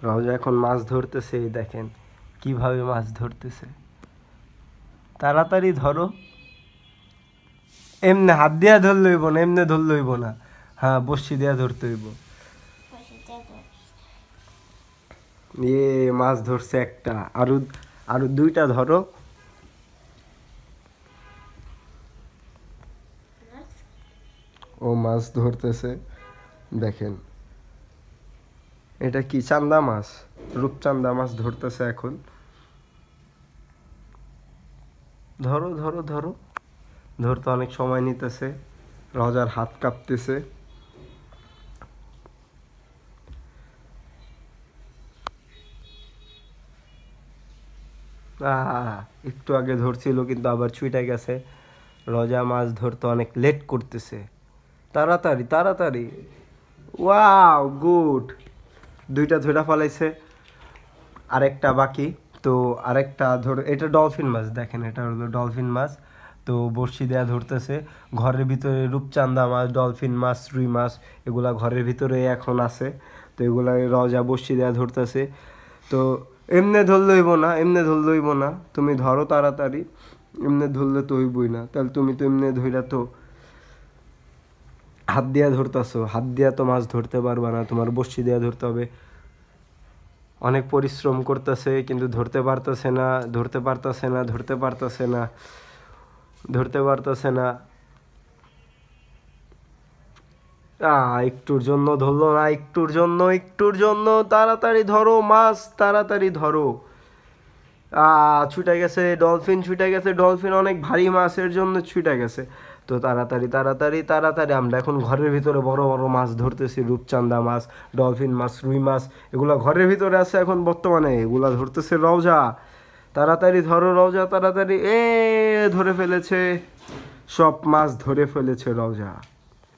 রওজা এখন মাছ ধরতেছে, এই দেখেন কিভাবে মাছ ধরতেছে। তাড়াতাড়ি ধরো। এমনি হাত দিয়া ধরলে হইব না, এমনি ধরলে হইব না। হ্যাঁ, বড়শি দিয়া ধরতে হইব। এ মাছ ধরছে একটা, আরো আরো দুইটা ধরো। ও মাছ ধরতেছে, দেখেন এটা কি চান্দা মাছ, রূপচান্দা মাছ ধরতেছে এখন। ধরো ধরো ধরো, ধরতে অনেক সময় নিতেছে, রওজার হাত কাঁপতেছে। একটু আগে ধরছিল কিন্তু আবার ছুটে গেছে। রওজা মাছ ধরতে অনেক লেট করতেছে। তাড়াতাড়ি তাড়াতাড়ি। Wow, good. দুইটা ধরে ফেলাইছে, আরেকটা বাকি। তো আরেকটা এটা ডলফিন মাছ, দেখেন এটা হলো ডলফিন মাছ। তো বড়শি দেয়া ধরতেছে। ঘরের ভিতরে রূপচান্দা মাছ, ডলফিন মাছ, রুই মাছ এগুলা ঘরের ভিতরে এখন আছে। তো এগুলা রওজা বড়শি দেয়া ধরতেছে। তো এমনি ধরলে হইব না, এমনি ধরলে হইব না, তুমি ধরো তাড়াতাড়ি। এমনি ধরলে তো হইবই না, তাহলে তুমি তো এমনি ধইরা তো হাত দিয়া ধরতেছো, হাত দিয়া তো মাছ ধরতে পারবা না, তোমার বড়শি দিয়া ধরতে হবে। অনেক পরিশ্রম করতেছে কিন্তু ধরতে পারতেছে না, ধরতে পারতেছে না, ধরতে পারতেছে না, ধরতে পারতেছে না। একটুর জন্য ধরলো না, একটুর জন্য, একটুর জন্য। তাড়াতাড়ি ধরো মাছ, তাড়াতাড়ি ধরো। ছুটে গেছে ডলফিন, ছুটে গেছে ডলফিন, অনেক ভারী মাছের জন্য ছুটে গেছে। তো তাড়াতাড়ি তাড়াতাড়ি তাড়াতাড়ি আমরা এখন ঘরের ভিতরে বড় বড় মাছ ধরতেছি, রূপচান্দা মাছ, ডলফিন মাছ, রুই মাছ এগুলা ঘরের ভিতরে আছে এখন বর্তমানে, এগুলা ধরতেছে রওজা। তাড়াতাড়ি ধরো রওজা, তাড়াতাড়ি। ধরে ফেলেছে, সব মাছ ধরে ফেলেছে রওজা।